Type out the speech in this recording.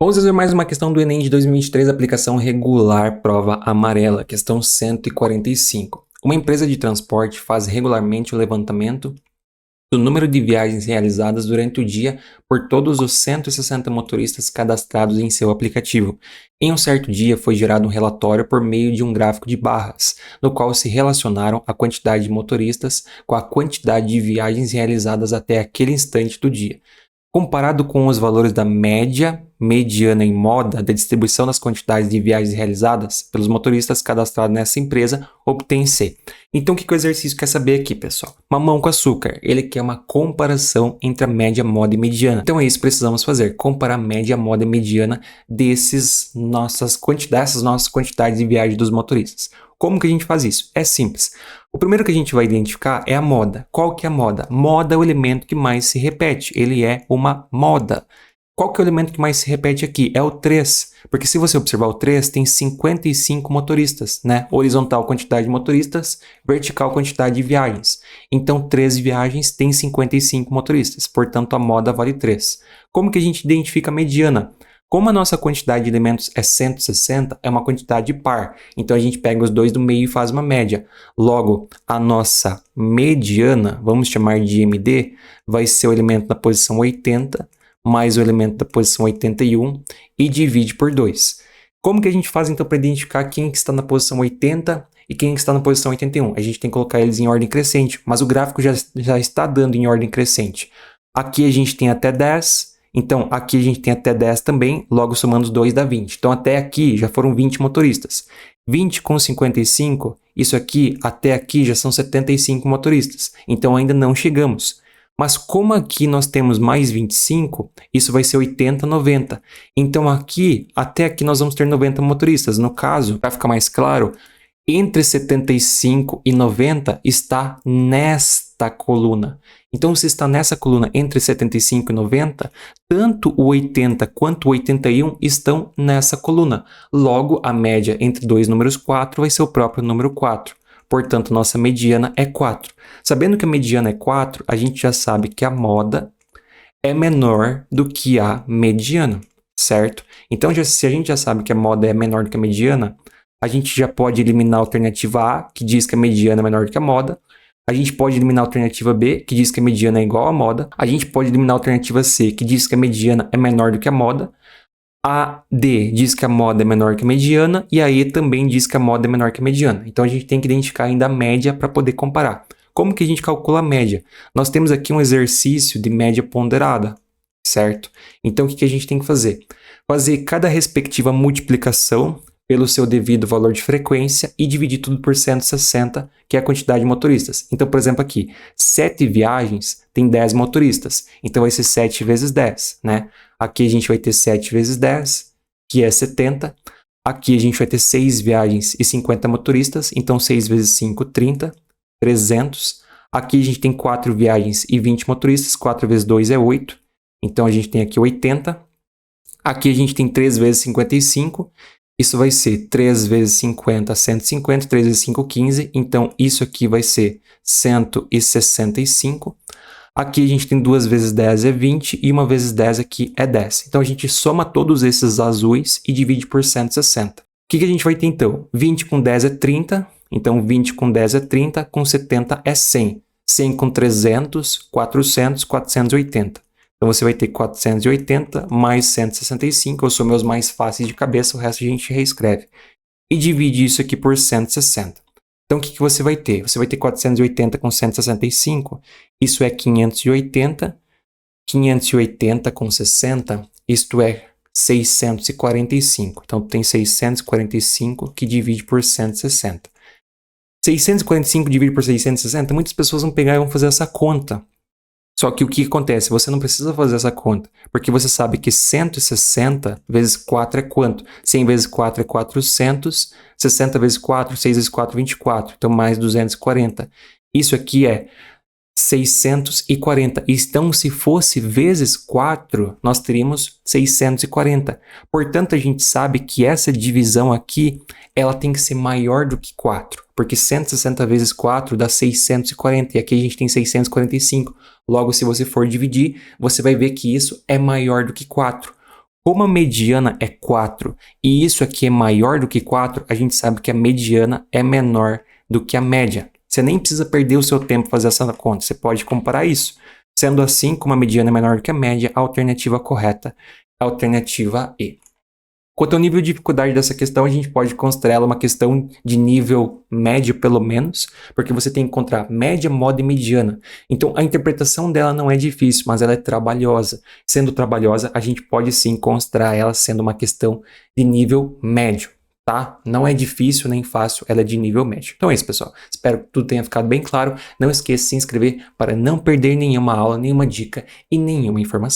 Vamos fazer mais uma questão do Enem de 2023, aplicação regular, prova amarela, questão 145. Uma empresa de transporte faz regularmente o levantamento do número de viagens realizadas durante o dia por todos os 160 motoristas cadastrados em seu aplicativo. Em um certo dia, foi gerado um relatório por meio de um gráfico de barras, no qual se relacionaram a quantidade de motoristas com a quantidade de viagens realizadas até aquele instante do dia. Comparado com os valores da média, mediana e moda da distribuição das quantidades de viagens realizadas pelos motoristas cadastrados nessa empresa, obtém C. Então, o que o exercício quer saber aqui, pessoal? Mamão com açúcar. Ele quer uma comparação entre a média, moda e mediana. Então, é isso que precisamos fazer. Comparar a média, moda e mediana dessas nossas quantidades de viagem dos motoristas. Como que a gente faz isso? É simples. O primeiro que a gente vai identificar é a moda. Qual que é a moda? Moda é o elemento que mais se repete. Ele é uma moda. Qual que é o elemento que mais se repete aqui? É o 3. Porque se você observar o 3, tem 55 motoristas, né? Horizontal, quantidade de motoristas. Vertical, quantidade de viagens. Então, 3 viagens tem 55 motoristas. Portanto, a moda vale 3. Como que a gente identifica a mediana? Como a nossa quantidade de elementos é 160, é uma quantidade par. Então, a gente pega os dois do meio e faz uma média. Logo, a nossa mediana, vamos chamar de MD, vai ser o elemento na posição 80, mais o elemento da posição 81, e divide por 2. Como que a gente faz, então, para identificar quem que está na posição 80 e quem que está na posição 81? A gente tem que colocar eles em ordem crescente, mas o gráfico já está dando em ordem crescente. Aqui a gente tem até 10... Então, aqui a gente tem até 10 também, logo somando os 2 dá 20. Então, até aqui já foram 20 motoristas. 20 com 55, isso aqui, até aqui já são 75 motoristas. Então, ainda não chegamos. Mas como aqui nós temos mais 25, isso vai ser 80, 90. Então, aqui, até aqui nós vamos ter 90 motoristas. No caso, para ficar mais claro, entre 75 e 90 está nesta coluna. Então, se está nessa coluna entre 75 e 90, tanto o 80 quanto o 81 estão nessa coluna. Logo, a média entre dois números 4 vai ser o próprio número 4. Portanto, nossa mediana é 4. Sabendo que a mediana é 4, a gente já sabe que a moda é menor do que a mediana, certo? Então, se a gente já sabe que a moda é menor do que a mediana, a gente já pode eliminar a alternativa A, que diz que a mediana é menor do que a moda. A gente pode eliminar a alternativa B, que diz que a mediana é igual à moda. A gente pode eliminar a alternativa C, que diz que a mediana é menor do que a moda. A D diz que a moda é menor que a mediana. E a E também diz que a moda é menor que a mediana. Então, a gente tem que identificar ainda a média para poder comparar. Como que a gente calcula a média? Nós temos aqui um exercício de média ponderada, certo? Então, o que a gente tem que fazer? Fazer cada respectiva multiplicação pelo seu devido valor de frequência e dividir tudo por 160, que é a quantidade de motoristas. Então, por exemplo, aqui, 7 viagens tem 10 motoristas. Então, vai ser 7 vezes 10, né? Aqui a gente vai ter 7 vezes 10, que é 70. Aqui a gente vai ter 6 viagens e 50 motoristas. Então, 6 vezes 5, 30. 300. Aqui a gente tem 4 viagens e 20 motoristas. 4 vezes 2 é 8. Então, a gente tem aqui 80. Aqui a gente tem 3 vezes 55. Isso vai ser 3 vezes 50, 150, 3 vezes 5, 15. Então, isso aqui vai ser 165. Aqui a gente tem 2 vezes 10 é 20 e 1 vezes 10 aqui é 10. Então, a gente soma todos esses azuis e divide por 160. O que a gente vai ter, então? 20 com 10 é 30. Então, 20 com 10 é 30. Com 70 é 100. 100 com 300, 400, 480. Então, você vai ter 480 mais 165, eu sou meus mais fáceis de cabeça, o resto a gente reescreve. E divide isso aqui por 160. Então, o que você vai ter? Você vai ter 480 com 165, isso é 580. 580 com 60, isto é 645. Então, tem 645 que divide por 160. 645 dividido por 660, muitas pessoas vão pegar e vão fazer essa conta. Só que o que acontece? Você não precisa fazer essa conta, porque você sabe que 160 vezes 4 é quanto? 100 vezes 4 é 400, 60 vezes 4, 6 vezes 4, 24. Então, mais 240. Isso aqui é 640. Então, se fosse vezes 4, nós teríamos 640. Portanto, a gente sabe que essa divisão aqui, ela tem que ser maior do que 4, porque 160 vezes 4 dá 640, e aqui a gente tem 645. Logo, se você for dividir, você vai ver que isso é maior do que 4. Como a mediana é 4 e isso aqui é maior do que 4, a gente sabe que a mediana é menor do que a média. Você nem precisa perder o seu tempo fazer essa conta, você pode comparar isso. Sendo assim, como a mediana é menor do que a média, a alternativa correta é a alternativa E. Quanto ao nível de dificuldade dessa questão, a gente pode considerar ela uma questão de nível médio, pelo menos, porque você tem que encontrar média, moda e mediana. Então, a interpretação dela não é difícil, mas ela é trabalhosa. Sendo trabalhosa, a gente pode sim considerar ela sendo uma questão de nível médio, tá? Não é difícil nem fácil, ela é de nível médio. Então é isso, pessoal. Espero que tudo tenha ficado bem claro. Não esqueça de se inscrever para não perder nenhuma aula, nenhuma dica e nenhuma informação.